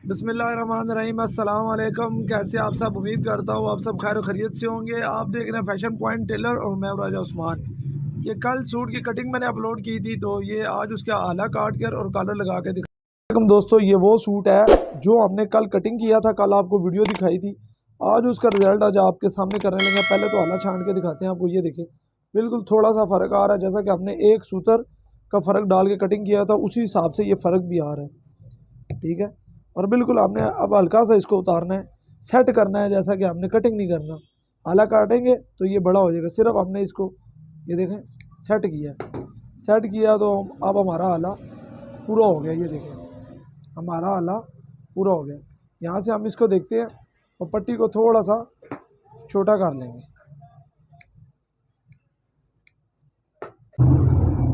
बिस्मिल्लाहिर्रहमानिर्रहीम, अस्सलाम वालेकुम। कैसे आप सब? उम्मीद करता हूँ आप सब खैर खैरियत से होंगे। आप देख रहे हैं फैशन पॉइंट टेलर और मैं राजा उस्मान। ये कल सूट की कटिंग मैंने अपलोड की थी, तो ये आज उसका आला काट कर और कलर लगा के दिखा। दोस्तों, ये वो सूट है जो हमने कल कटिंग किया था, कल आपको वीडियो दिखाई थी। आज उसका रिजल्ट आज आपके सामने करने लगे। पहले तो आला छान के दिखाते हैं आपको। ये देखिए, बिल्कुल थोड़ा सा फ़र्क आ रहा है। जैसा कि हमने एक सूतर का फ़र्क डाल के कटिंग किया था, उसी हिसाब से ये फ़र्क भी आ रहा है। ठीक है, और बिल्कुल आपने अब हल्का सा इसको उतारना है, सेट करना है। जैसा कि हमने कटिंग नहीं करना, आला काटेंगे तो ये बड़ा हो जाएगा। सिर्फ हमने इसको ये देखें सेट किया, सेट किया तो अब हमारा आला पूरा हो गया। ये देखें, हमारा आला पूरा हो गया। यहाँ से हम इसको देखते हैं और पट्टी को थोड़ा सा छोटा कर लेंगे।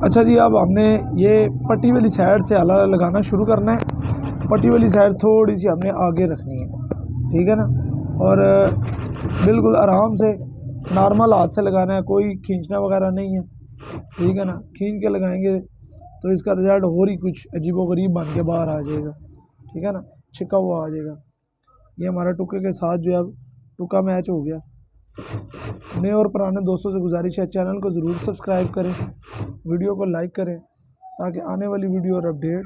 अच्छा जी, अब हमने ये पट्टी वाली साइड से आला लगाना शुरू करना है। पट्टी वाली साइड थोड़ी सी हमने आगे रखनी है, ठीक है ना। और बिल्कुल आराम से नॉर्मल हाथ से लगाना है, कोई खींचना वगैरह नहीं है, ठीक है ना। खींच के लगाएंगे तो इसका रिजल्ट और ही कुछ अजीबोगरीब बन के बाहर आ जाएगा, ठीक है ना, छिका हुआ आ जाएगा। ये हमारा टुके के साथ जो है अब टुका मैच हो गया। नए और पुराने दोस्तों से गुजारिश है, चैनल को ज़रूर सब्सक्राइब करें, वीडियो को लाइक करें, ताकि आने वाली वीडियो और अपडेट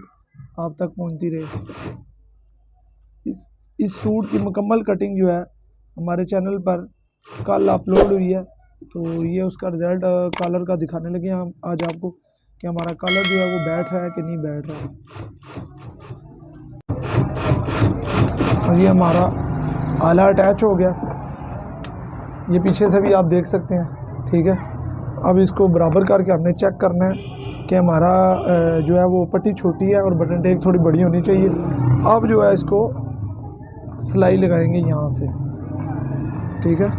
आप तक पहुंचती रहे। इस सूट की मुकम्मल कटिंग जो है हमारे चैनल पर कल अपलोड हुई है, तो ये उसका रिज़ल्ट कलर का दिखाने लगे हम आज आपको कि हमारा कलर जो है वो बैठ रहा है कि नहीं बैठ रहा है। और ये हमारा आला अटैच हो गया, ये पीछे से भी आप देख सकते हैं, ठीक है। अब इसको बराबर करके हमने चेक करना है कि हमारा जो है वो पट्टी छोटी है और बटन टेक थोड़ी बड़ी होनी चाहिए। अब जो है इसको सिलाई लगाएंगे यहाँ से, ठीक है।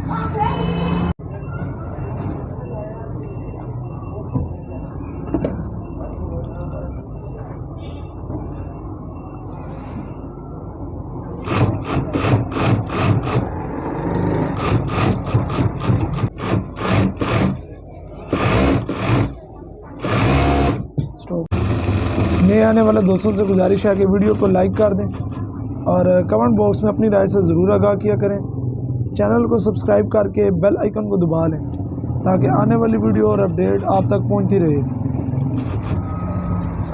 नए आने वाले दोस्तों से गुजारिश है कि वीडियो को लाइक कर दें और कमेंट बॉक्स में अपनी राय से ज़रूर आगाह किया करें। चैनल को सब्सक्राइब करके बेल आइकन को दबा लें, ताकि आने वाली वीडियो और अपडेट आप तक पहुंचती रहे।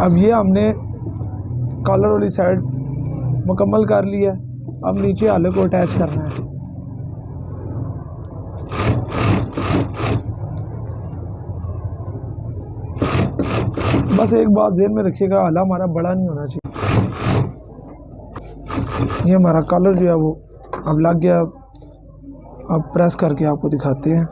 अब ये हमने कॉलर वाली साइड मुकम्मल कर लिया है। अब नीचे आले को अटैच करना है। बस एक बात ज़हन में रखिएगा, आला हमारा बड़ा नहीं होना चाहिए। ये हमारा कलर जो है वो अब लग गया। अब प्रेस करके आपको दिखाते हैं।